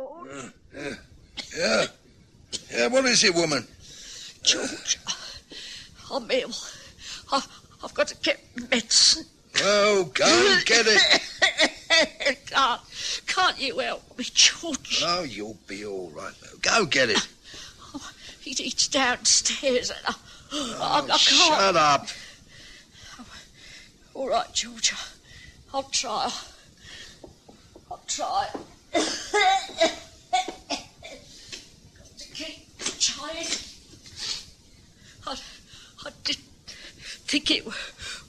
George. Yeah, what is it, woman? George, I'm ill. I've got to get medicine. Oh, go and get it. Can't you help me, George? Oh, you'll be all right, though. Go get it. He's downstairs and I can't. Shut up. All right, George. I'll try. Got to keep trying. I didn't think it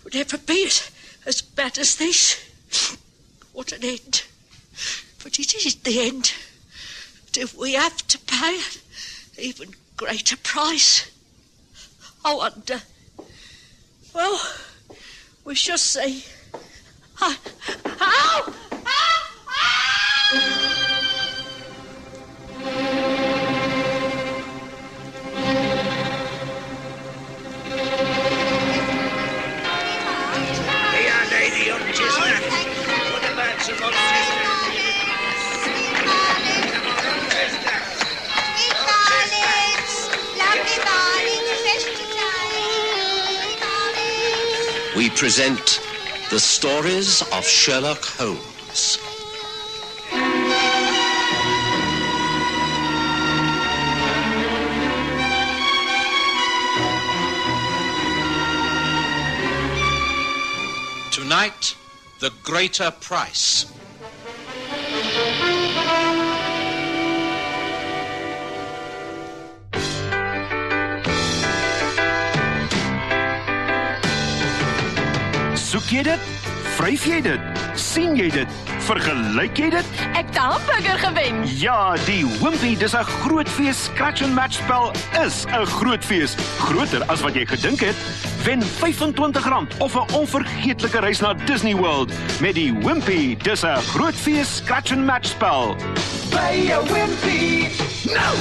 would ever be as bad as this. What an end. But it is the end. Do we have to pay an even greater price? I wonder. Well, we shall see. Ow! We present the stories of Sherlock Holmes. Tonight, the greater price. Soek jy dit? Vryf jy dit? Sien jy dit? Vergelyk jy dit? Ek het 'n hamburger gewen. Ja, die Wimpy, dis 'n groot fees. Scratch and match spel is 'n groot fees. Groter as wat jy gedink het. Wen R25 of 'n onvergeetlike reis na Disney World met die Wimpy. Dis 'n groot fees scratch and match spel. By 'n Wimpy. Nou.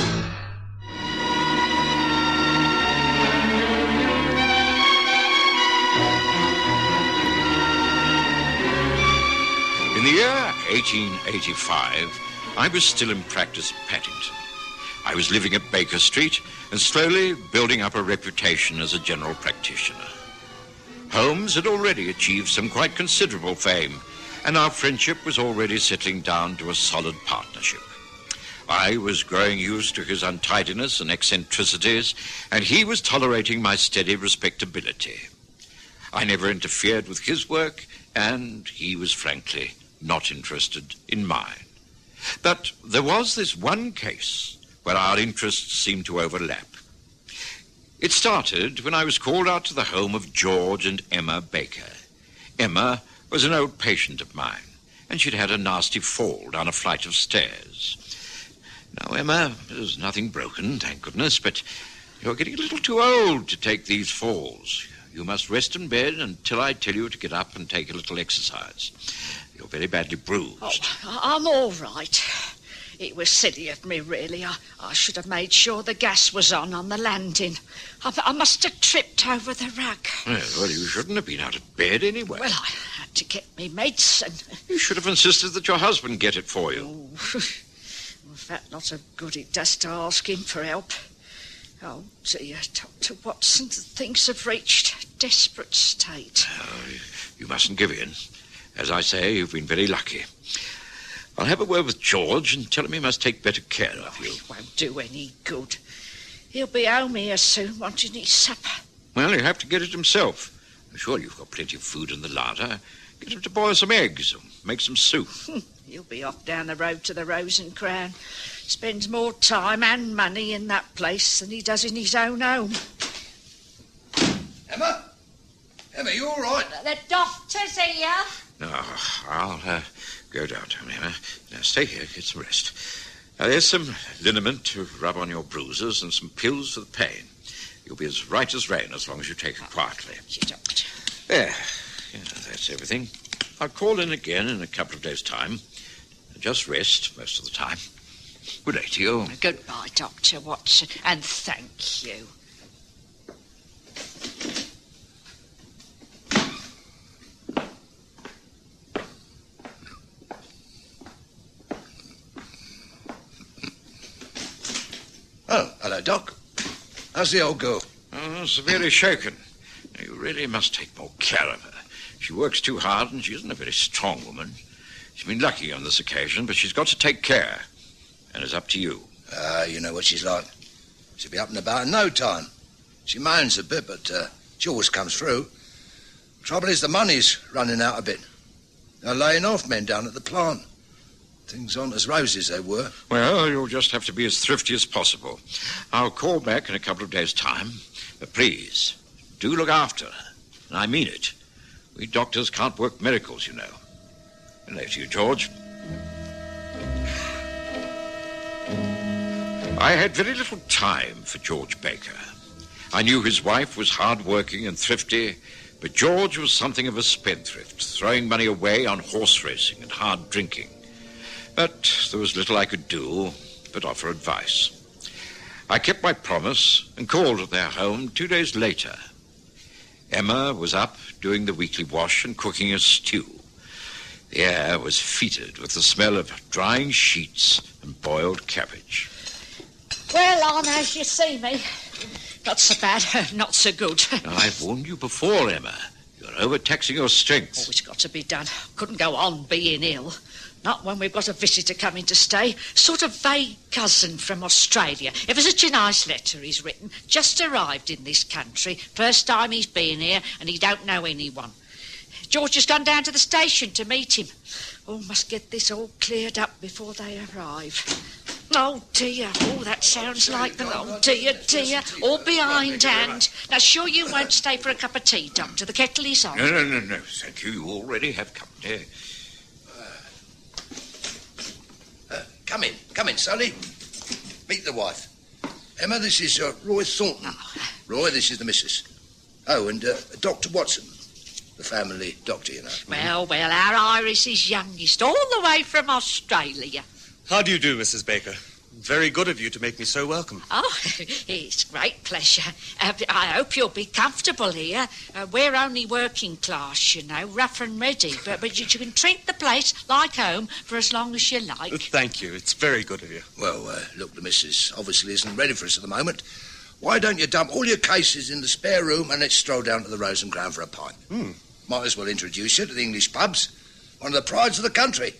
In the year 1885, I was still in practice at Paddington. I was living at Baker Street and slowly building up a reputation as a general practitioner. Holmes had already achieved some quite considerable fame, and our friendship was already settling down to a solid partnership. I was growing used to his untidiness and eccentricities, and he was tolerating my steady respectability. I never interfered with his work, and he was frankly not interested in mine. But there was this one case where our interests seemed to overlap. It started when I was called out to the home of George and Emma Baker. Emma was an old patient of mine, and she'd had a nasty fall down a flight of stairs. Now, Emma, there's nothing broken, thank goodness, but you're getting a little too old to take these falls. You must rest in bed until I tell you to get up and take a little exercise. You're very badly bruised. Oh, I'm all right. It was silly of me, really. I should have made sure the gas was on the landing. I must have tripped over the rug. Well, you shouldn't have been out of bed anyway. Well, I had to get me medicine. You should have insisted that your husband get it for you. Oh, was that not a good it does to ask him for help? Oh, dear, Dr. Watson, things have reached a desperate state. You mustn't give in. As I say, you've been very lucky. I'll have a word with George and tell him he must take better care of you. It won't do any good. He'll be home here soon, wanting his supper. Well, he'll have to get it himself. I'm sure you've got plenty of food in the larder. Get him to boil some eggs or make some soup. He'll be off down the road to the Rose and Crown. Spends more time and money in that place than he does in his own home. Emma? Emma, you all right? The doctor's here. Oh, I'll go down to him, Emma. Now, stay here, get some rest. Now, there's some liniment to rub on your bruises and some pills for the pain. You'll be as right as rain as long as you take it quietly. Thank you, Doctor. There. Yeah, that's everything. I'll call in again in a couple of days' time. Just rest most of the time. Good day to you. Goodbye, Dr. Watson, and thank you. Oh, hello, Doc. How's the old girl? Oh, severely shaken. You really must take more care of her. She works too hard and she isn't a very strong woman. She's been lucky on this occasion, but she's got to take care. And it's up to you. You know what she's like. She'll be up and about in no time. She moans a bit, but she always comes through. Trouble is the money's running out a bit. They're laying off men down at the plant. Things aren't as rosy as they were. Well, you'll just have to be as thrifty as possible. I'll call back in a couple of days' time. But please, do look after her. And I mean it. We doctors can't work miracles, you know. And later, you, George. I had very little time for George Baker. I knew his wife was hard-working and thrifty, but George was something of a spendthrift, throwing money away on horse racing and hard drinking. But there was little I could do but offer advice. I kept my promise and called at their home 2 days later. Emma was up doing the weekly wash and cooking a stew. The air was fetid with the smell of drying sheets and boiled cabbage. Well, on as you see me. Not so bad, not so good. Now, I've warned you before, Emma. You're overtaxing your strength. Oh, it's got to be done. Couldn't go on being ill. Not when we've got a visitor coming to stay. Sort of vague cousin from Australia. Ever such a nice letter he's written. Just arrived in this country. First time he's been here, and he don't know anyone. George has gone down to the station to meet him. Oh, must get this all cleared up before they arrive. Oh, dear. Oh, that sounds like them. Oh, dear, dear. All behindhand. Now, sure you won't stay for a cup of tea, Doctor? The kettle is on. No. Thank you. You already have company. Come in, Sally. Meet the wife. Emma, this is Roy Thornton. Roy, this is the missus. Oh, and Dr. Watson, the family doctor, you know. Well, our Iris is youngest, all the way from Australia. How do you do, Mrs. Baker? Very good of you to make me so welcome. Oh, it's great pleasure. I hope you'll be comfortable here. We're only working class, you know, rough and ready. But you can treat the place like home for as long as you like. Thank you. It's very good of you. Well, look, the missus obviously isn't ready for us at the moment. Why don't you dump all your cases in the spare room and let's stroll down to the Rose and Crown for a pint? Might as well introduce you to the English pubs. One of the prides of the country.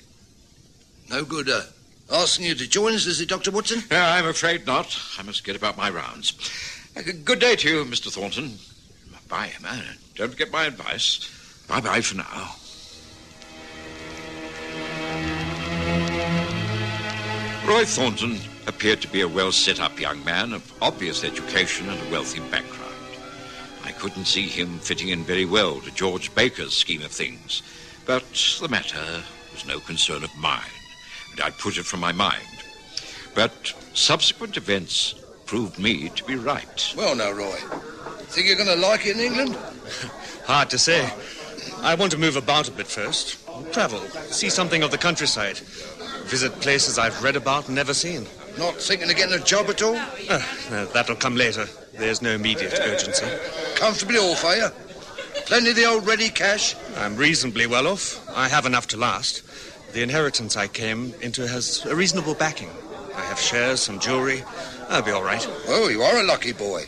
No good, asking you to join us, is it, Dr. Watson? I'm afraid not. I must get about my rounds. Good day to you, Mr. Thornton. Bye, Emma. Don't forget my advice. Bye-bye for now. Roy Thornton appeared to be a well-set-up young man of obvious education and a wealthy background. I couldn't see him fitting in very well to George Baker's scheme of things, but the matter was no concern of mine. I put it from my mind. But subsequent events proved me to be right. Well, now, Roy, think you're going to like it in England? Hard to say. I want to move about a bit first. Travel, see something of the countryside. Visit places I've read about and never seen. Not thinking of getting a job at all? That'll come later. There's no immediate urgency. Comfortably off, are you? Plenty of the old ready cash? I'm reasonably well off. I have enough to last. The inheritance I came into has a reasonable backing. I have shares, some jewellery. I'll be all right. Oh, you are a lucky boy.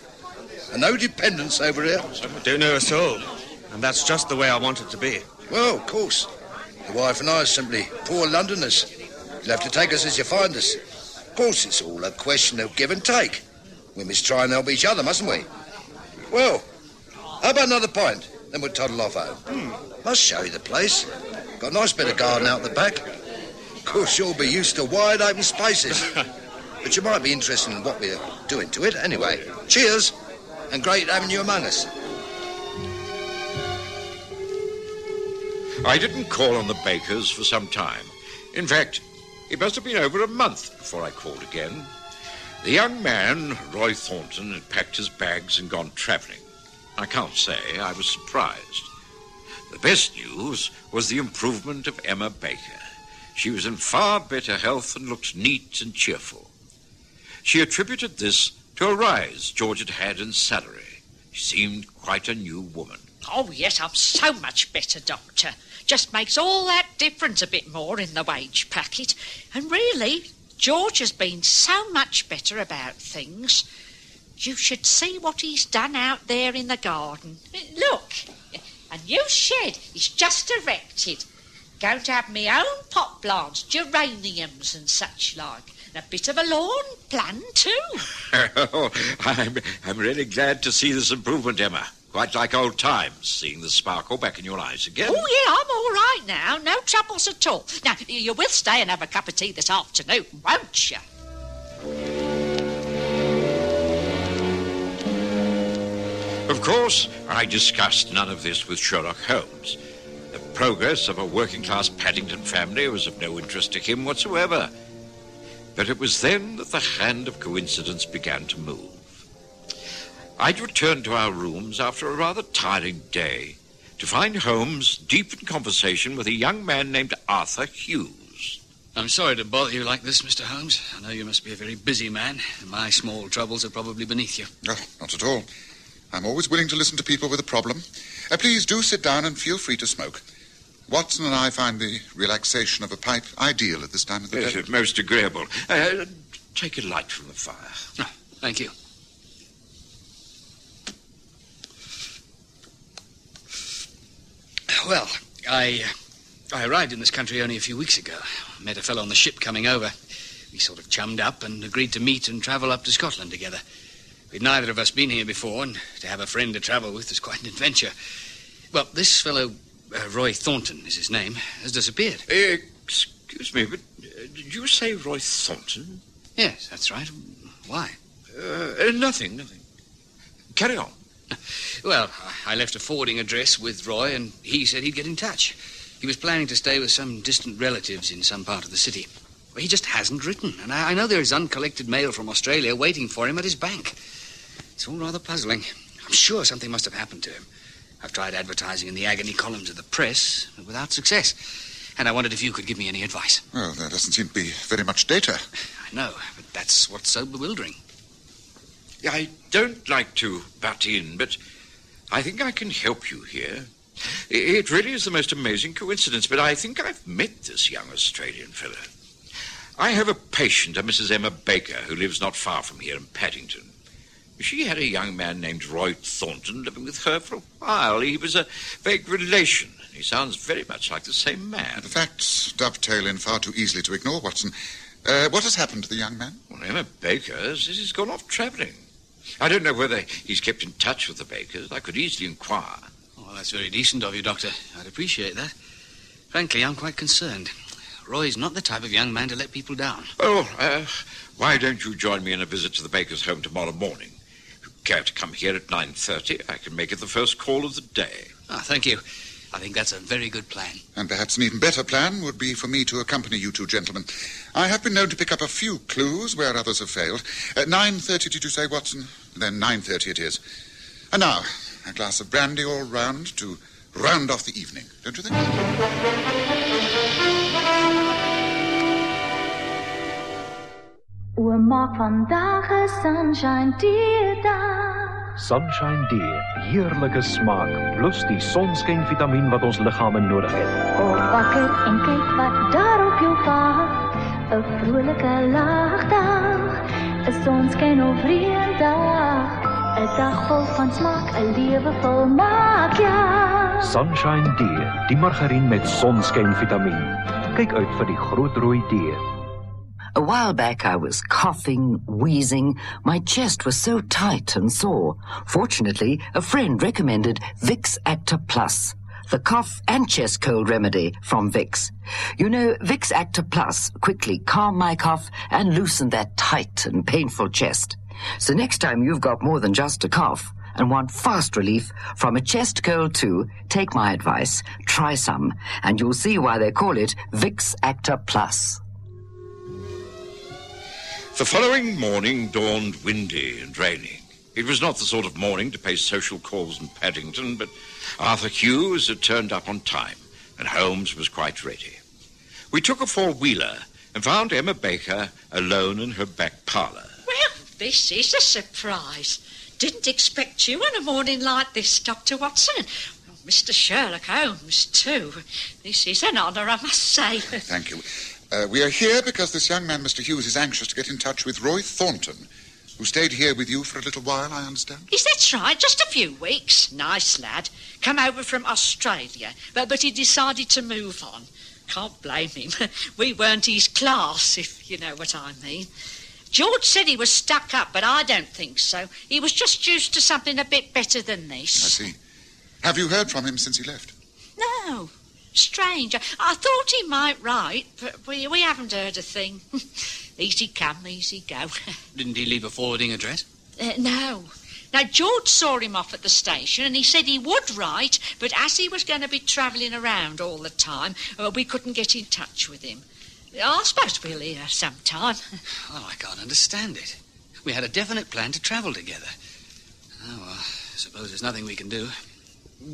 And no dependents over here. I don't know a soul. And that's just the way I want it to be. Well, of course. The wife and I are simply poor Londoners. You'll have to take us as you find us. Of course, it's all a question of give and take. We must try and help each other, mustn't we? Well, how about another pint? Then we'll toddle off home. Must show you the place. Got a nice bit of garden out the back. Of course, you'll be used to wide open spaces. But you might be interested in what we're doing to it. Anyway, cheers, and great having you among us. I didn't call on the Bakers for some time. In fact, it must have been over a month before I called again. The young man, Roy Thornton, had packed his bags and gone travelling. I can't say I was surprised. The best news was the improvement of Emma Baker. She was in far better health and looked neat and cheerful. She attributed this to a rise George had had in salary. She seemed quite a new woman. Oh, yes, I'm so much better, Doctor. Just makes all that difference a bit more in the wage packet. And really, George has been so much better about things. You should see what he's done out there in the garden. Look, a new shed is just erected. Going to have my own pot plants, geraniums and such like. And a bit of a lawn plan too. Oh, I'm really glad to see this improvement, Emma. Quite like old times, seeing the sparkle back in your eyes again. Oh, yeah, I'm all right now. No troubles at all. Now, you will stay and have a cup of tea this afternoon, won't you? Of course, I discussed none of this with Sherlock Holmes. The progress of a working-class Paddington family was of no interest to him whatsoever. But it was then that the hand of coincidence began to move. I'd returned to our rooms after a rather tiring day to find Holmes deep in conversation with a young man named Arthur Hughes. I'm sorry to bother you like this, Mr. Holmes. I know you must be a very busy man, and my small troubles are probably beneath you. Oh, not at all. I'm always willing to listen to people with a problem. Please do sit down and feel free to smoke. Watson and I find the relaxation of a pipe ideal at this time of the day. Yes, most agreeable. Take a light from the fire. Oh, thank you. Well, I arrived in this country only a few weeks ago. Met a fellow on the ship coming over. We sort of chummed up and agreed to meet and travel up to Scotland together. We'd neither of us been here before, and to have a friend to travel with is quite an adventure. Well, this fellow, Roy Thornton is his name, has disappeared. Excuse me, but did you say Roy Thornton? Yes, that's right. Why? Nothing. Carry on. Well, I left a forwarding address with Roy, and he said he'd get in touch. He was planning to stay with some distant relatives in some part of the city. Well, he just hasn't written, and I know there is uncollected mail from Australia waiting for him at his bank. It's all rather puzzling. I'm sure something must have happened to him. I've tried advertising in the agony columns of the press, but without success. And I wondered if you could give me any advice. Well, there doesn't seem to be very much data. I know, but that's what's so bewildering. I don't like to butt in, but I think I can help you here. It really is the most amazing coincidence, but I think I've met this young Australian fellow. I have a patient, a Mrs. Emma Baker, who lives not far from here in Paddington. She had a young man named Roy Thornton living with her for a while. He was a vague relation. He sounds very much like the same man. The facts dovetail in far too easily to ignore, Watson. What has happened to the young man? Well, Emma Baker says he's gone off travelling. I don't know whether he's kept in touch with the Bakers. I could easily inquire. Oh, that's very decent of you, Doctor. I'd appreciate that. Frankly, I'm quite concerned. Roy's not the type of young man to let people down. Oh, why don't you join me in a visit to the Bakers' home tomorrow morning? If you care to come here at 9:30, I can make it the first call of the day. Ah, thank you. I think that's a very good plan. And perhaps an even better plan would be for me to accompany you two gentlemen. I have been known to pick up a few clues where others have failed. At 9:30, did you say, Watson? Then 9:30 it is. And now, a glass of brandy all round to round off the evening, don't you think? We maak vandag 'n sunshine day. Sunshine D, heerlike smaak, plus die sonskynvitamien wat ons liggame nodig het. Op wakker en kyk wat daar op jou wag. 'n Vrolike lagdag, 'n sonskyn of reëndag. 'n dag vol van smaak, 'n lewe vol maak, ja. Sunshine D, die margarien met sonskynvitamien. Kyk uit vir die groot rooi D. A while back I was coughing, wheezing. My chest was so tight and sore. Fortunately, a friend recommended Vicks Actor Plus, the cough and chest cold remedy from Vicks. You know, Vicks Actor Plus quickly calmed my cough and loosened that tight and painful chest. So next time you've got more than just a cough and want fast relief from a chest cold too, take my advice, try some, and you'll see why they call it Vicks Actor Plus. The following morning dawned windy and raining. It was not the sort of morning to pay social calls in Paddington, but Arthur Hughes had turned up on time, and Holmes was quite ready. We took a four-wheeler and found Emma Baker alone in her back parlour. Well, this is a surprise. Didn't expect you on a morning like this, Dr. Watson. Well, Mr. Sherlock Holmes, too. This is an honour, I must say. Thank you. We are here because this young man, Mr. Hughes, is anxious to get in touch with Roy Thornton, who stayed here with you for a little while, I understand. Yes, that's right. Just a few weeks. Nice lad. Come over from Australia. But he decided to move on. Can't blame him. We weren't his class, if you know what I mean. George said he was stuck up, but I don't think so. He was just used to something a bit better than this. I see. Have you heard from him since he left? No. Strange. I thought he might write, but we haven't heard a thing. Easy come, easy go. Didn't he leave a forwarding address? No. Now, George saw him off at the station and he said he would write, but as he was going to be travelling around all the time, we couldn't get in touch with him. I suppose we'll hear sometime. Oh, I can't understand it. We had a definite plan to travel together. Oh, well, I suppose there's nothing we can do.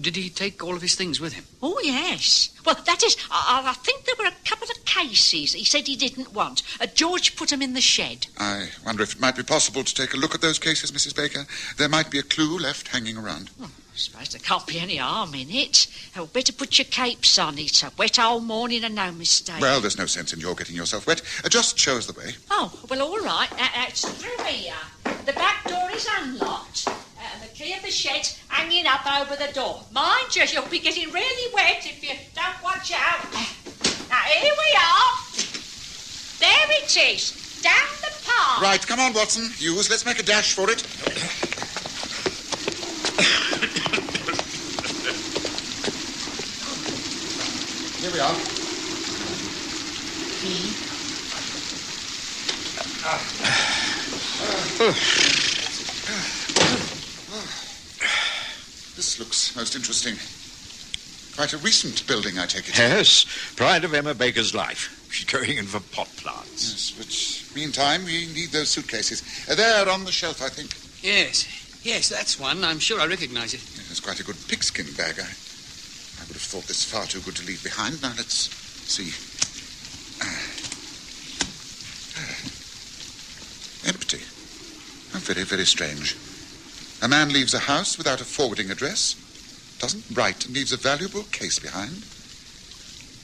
Did he take all of his things with him? Oh, yes. Well, that is, I think there were a couple of cases he said he didn't want. George put them in the shed. I wonder if it might be possible to take a look at those cases, Mrs. Baker. There might be a clue left hanging around. Well, I suppose there can't be any harm in it. Better put your capes on. It's a wet old morning and no mistake. Well, there's no sense in your getting yourself wet. Just show us the way. Oh, well, all right. It's through here. The back door is unlocked. The key of the shed's hanging up over the door. Mind you, you'll be getting really wet if you don't watch out. Now, here we are. There it is. Down the path. Right, come on, Watson. Hughes, let's make a dash for it. Here we are. This looks most interesting. Quite a recent building, I take it. Yes, pride of Emma Baker's life. She's going in for pot plants. Yes, but meantime, we need those suitcases. They're on the shelf, I think. Yes, that's one. I'm sure I recognise it. Yes, it's quite a good pigskin bag. I would have thought this far too good to leave behind. Now, let's see. Empty. Oh, very, very strange. A man leaves a house without a forwarding address, doesn't write, and leaves a valuable case behind.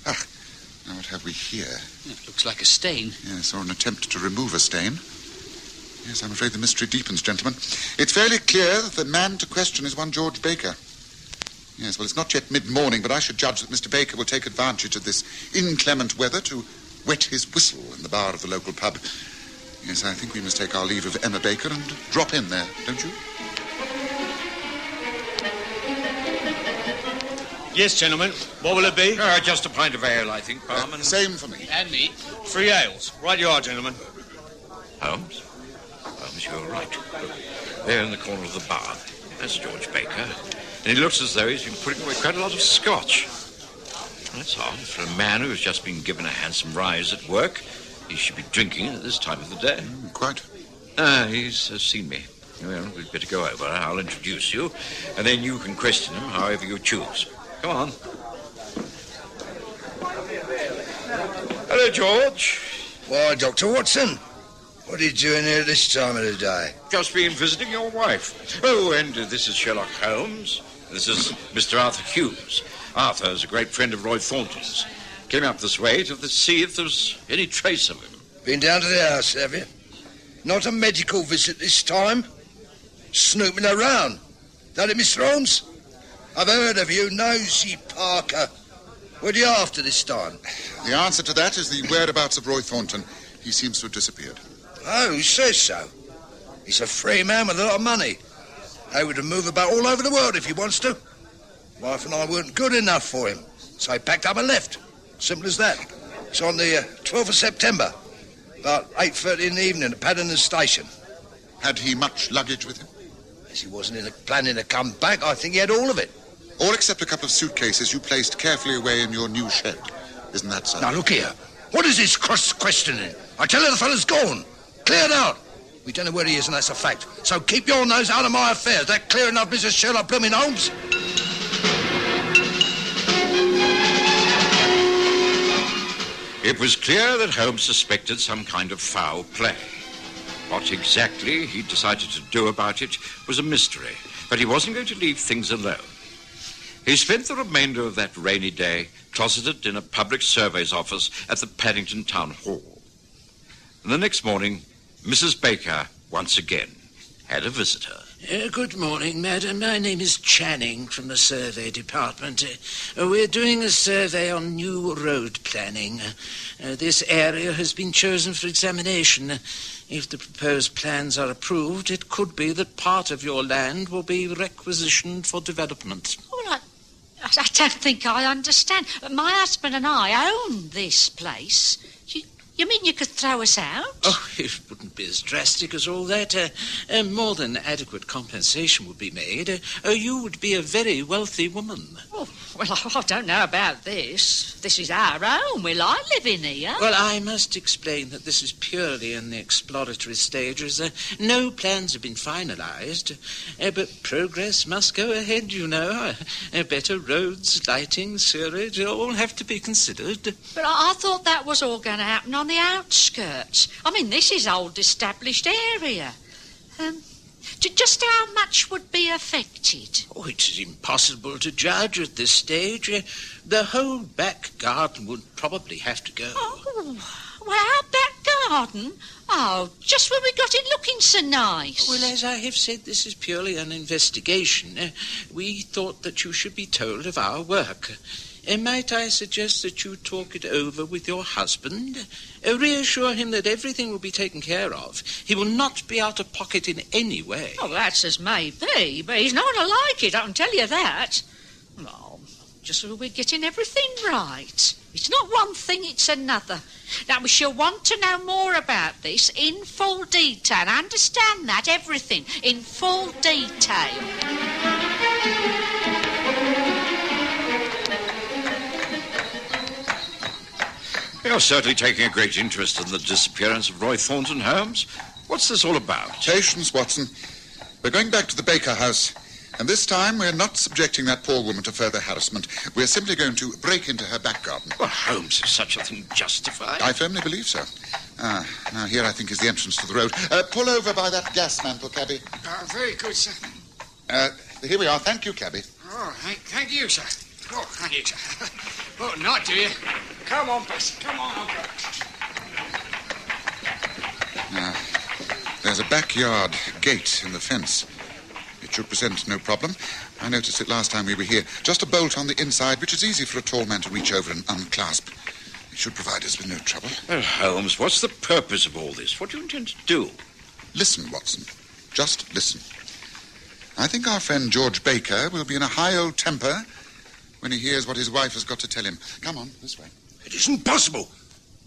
Now what have we here? It looks like a stain. Yes, or an attempt to remove a stain. Yes, I'm afraid the mystery deepens, gentlemen. It's fairly clear that the man to question is one George Baker. Yes, well, it's not yet mid-morning, but I should judge that Mr. Baker will take advantage of this inclement weather to wet his whistle in the bar of the local pub. Yes, I think we must take our leave of Emma Baker and drop in there, don't you? Yes, gentlemen. What will it be? Just a pint of ale, I think, barman. Same for me. And me. 3 ales. Right you are, gentlemen. Holmes? Holmes, you're right. Look, there in the corner of the bar. That's George Baker. And he looks as though he's been putting away quite a lot of scotch. That's odd. For a man who's just been given a handsome rise at work, he should be drinking at this time of the day. Quite. He's seen me. Well, we'd better go over. I'll introduce you, and then you can question him however you choose. Come on. Hello, George. Why, Dr. Watson, what are you doing here this time of the day? Just been visiting your wife. Oh, and this is Sherlock Holmes. This is Mr. Arthur Hughes. Arthur is a great friend of Roy Thornton's. Came up this way to see if there's any trace of him. Been down to the house, have you? Not a medical visit this time? Snooping around. That it, Mr. Holmes? I've heard of you, Nosy Parker. What are you after this time? The answer to that is the whereabouts of Roy Thornton. He seems to have disappeared. Oh, who says so? He's a free man with a lot of money. Able to move about all over the world if he wants to. Wife and I weren't good enough for him, so he packed up and left. Simple as that. It's on the 12th of September, about 8:30 in the evening at Paddington Station. Had he much luggage with him? As he wasn't planning to come back, I think he had all of it. All except a couple of suitcases you placed carefully away in your new shed. Isn't that so? Now, look here. What is this cross-questioning? I tell you the fellow's gone. Cleared out. We don't know where he is, and that's a fact. So keep your nose out of my affairs. That clear enough, Mrs. Sherlock Blooming Holmes? It was clear that Holmes suspected some kind of foul play. What exactly he decided to do about it was a mystery, but he wasn't going to leave things alone. He spent the remainder of that rainy day closeted in a public surveys office at the Paddington Town Hall. And the next morning, Mrs. Baker, once again, had a visitor. Good morning, madam. My name is Channing from the survey department. We're doing a survey on new road planning. This area has been chosen for examination. If the proposed plans are approved, it could be that part of your land will be requisitioned for development. Well, I don't think I understand. My husband and I own this place. You mean you could throw us out? Oh, it wouldn't be as drastic as all that. More than adequate compensation would be made. You would be a very wealthy woman. Oh, well, I don't know about this. This is our home. We like living here. Well, I must explain that this is purely in the exploratory stages. No plans have been finalised. But progress must go ahead, you know. Better roads, lighting, sewerage, all have to be considered. But I thought that was all going to happen on the outskirts. I mean, this is old established area. Just how much would be affected? Oh, it is impossible to judge at this stage. The whole back garden would probably have to go. Oh, well, our back garden? Oh, just when we got it looking so nice. Well, as I have said, this is purely an investigation. We thought that you should be told of our work. Might I suggest that you talk it over with your husband? Reassure him that everything will be taken care of. He will not be out of pocket in any way. Oh, that's as may be, but he's not going to like it, I can tell you that. Oh, just so we're getting everything right. It's not one thing, it's another. Now, we shall want to know more about this in full detail. Understand that, everything, in full detail. You're certainly taking a great interest in the disappearance of Roy Thornton, Holmes. What's this all about? Patience, Watson. We're going back to the Baker house. And this time we're not subjecting that poor woman to further harassment. We're simply going to break into her back garden. Well, Holmes, is such a thing justified? I firmly believe so. Now here I think is the entrance to the road. Pull over by that gas mantle, cabby. Very good, sir. Here we are. Thank you, cabby. Oh, thank you, sir. Oh, thank you, sir. Oh, not do you? Come on, Bessie. Come on, Uncle. There's a backyard gate in the fence. It should present no problem. I noticed it last time we were here. Just a bolt on the inside, which is easy for a tall man to reach over and unclasp. It should provide us with no trouble. Well, Holmes, what's the purpose of all this? What do you intend to do? Listen, Watson. Just listen. I think our friend George Baker will be in a high old temper when he hears what his wife has got to tell him. Come on, this way. It isn't possible.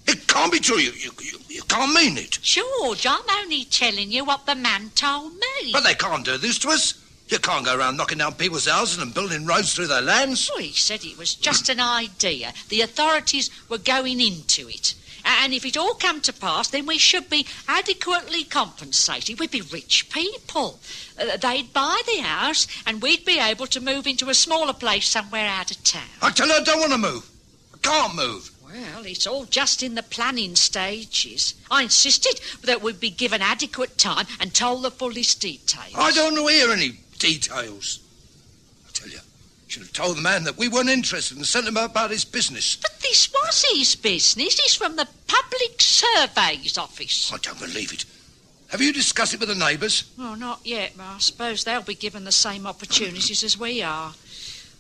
It can't be true. You can't mean it. George, I'm only telling you what the man told me. But they can't do this to us. You can't go around knocking down people's houses and building roads through their lands. Well, he said it was just an idea. The authorities were going into it. And if it all come to pass, then we should be adequately compensated. We'd be rich people. They'd buy the house and we'd be able to move into a smaller place somewhere out of town. I tell you, I don't want to move. I can't move. Well, it's all just in the planning stages. I insisted that we'd be given adequate time and told the fullest details. I don't know hear any details. I tell you, should have told the man that we weren't interested and sent him about his business. But this was his business. He's from the Public Surveys Office. I don't believe it. Have you discussed it with the neighbours? Oh, not yet, but I suppose they'll be given the same opportunities as we are.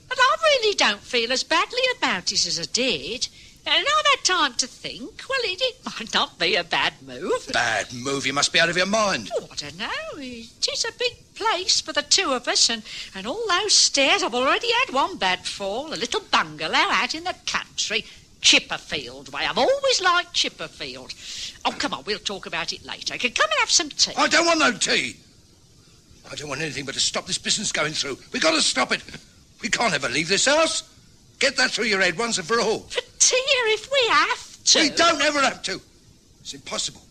But I really don't feel as badly about it as I did. And I've had time to think. Well, it might not be a bad move. Bad move? You must be out of your mind. Oh, I don't know. It is a big place for the two of us, and all those stairs. I've already had one bad fall. A little bungalow out in the country. Chipperfield way. I've always liked Chipperfield. Oh, come on, we'll talk about it later. Come and have some tea. I don't want no tea. I don't want anything but to stop this business going through. We've got to stop it. We can't ever leave this house. Get that through your head once and for all. But, dear, if we have to... We don't ever have to. It's impossible.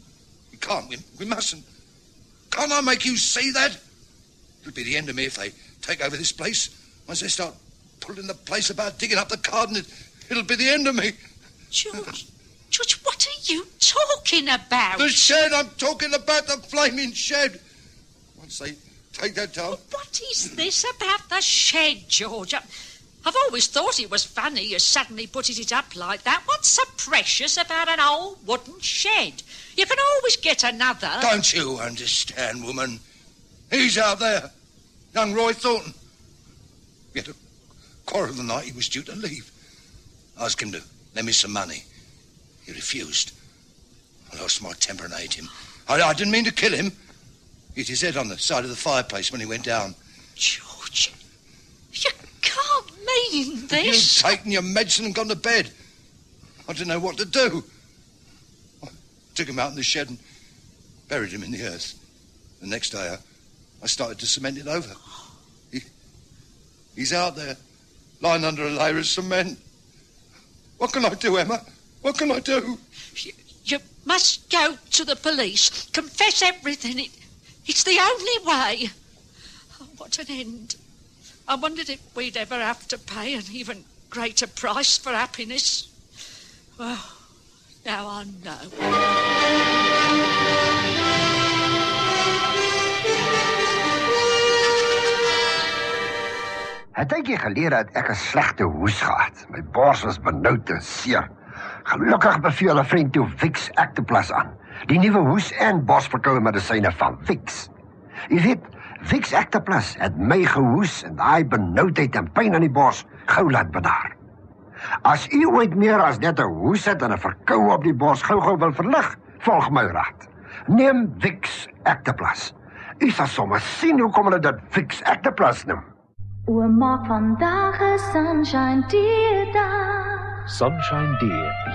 We can't. We mustn't. Can't I make you see that? It'll be the end of me if they take over this place. Once they start pulling the place about, digging up the garden, it'll be the end of me. George, what are you talking about? The shed. I'm talking about the flaming shed. Once they take that down... What is this about the shed, George? I've always thought it was funny you suddenly putting it up like that. What's so precious about an old wooden shed? You can always get another. Don't you understand, woman? He's out there, young Roy Thornton. We had a quarrel the night he was due to leave. I asked him to lend me some money. He refused. I lost my temper and ate him. I didn't mean to kill him. He hit his head on the side of the fireplace when he went down. George, you can't mean this. You've taken your medicine and gone to bed. I didn't know what to do. I took him out in the shed and buried him in the earth. The next day, I started to cement it over. He's out there, lying under a layer of cement. What can I do, Emma? What can I do? You must go to the police. Confess everything. It's the only way. Oh, what an end. I wondered if we'd ever have to pay an even greater price for happiness. Well, now I know. Het tydjie gelede het ek 'n slegte hoes gehad. My bors was benoud en seer. Gelukkig beveel 'n vriend toe Vicks Actoplas aan. Die nuwe hoes- en borsverkoue medisyne van Vicks. Jy weet, Vicks Actoplas het my gehoes en daai benoudheid en pyn aan die bors gou laat bedaar. As u ooit meer as net 'n hoes het en 'n verkoue op die bors gou wil verlig, volg my raad. Neem Vicks Actoplas. U sal sommer sien hoekom hulle dit Vicks Actoplas noem. O, maak vandag 'n sunshine day. Sunshine D,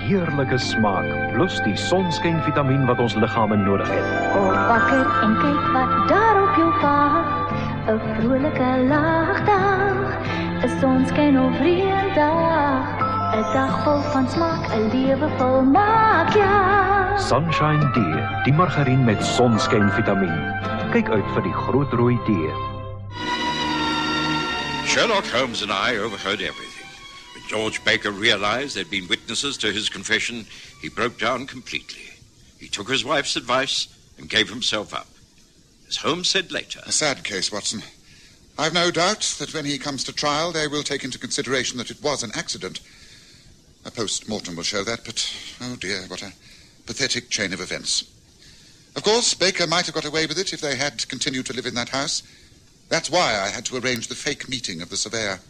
heerlike smaak, plus die sonskynvitamien wat ons liggame nodig het. Op wakker en kyk wat daar op jou pad. 'n vrolike lagdag, 'n sonskyn of reëndag. 'n dag vol van smaak, 'n lewe vol maak, ja. Sunshine D, die margarien met sonskynvitamien. Kyk uit vir die groot rooi D. Sherlock Holmes and I overheard everything. When George Baker realized they'd been witnesses to his confession, he broke down completely. He took his wife's advice and gave himself up. As Holmes said later... A sad case, Watson. I've no doubt that when he comes to trial, they will take into consideration that it was an accident. A post-mortem will show that, but, oh dear, what a pathetic chain of events. Of course, Baker might have got away with it if they had continued to live in that house. That's why I had to arrange the fake meeting of the surveyor.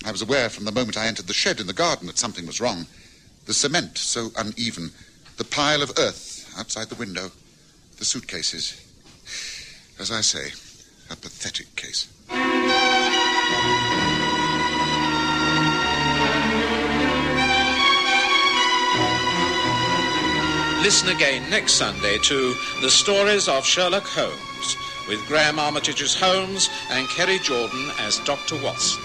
I was aware from the moment I entered the shed in the garden that something was wrong. The cement so uneven, the pile of earth outside the window, the suitcases. As I say, a pathetic case. Listen again next Sunday to The Stories of Sherlock Holmes, with Graham Armitage's Holmes and Kerry Jordan as Dr. Watson.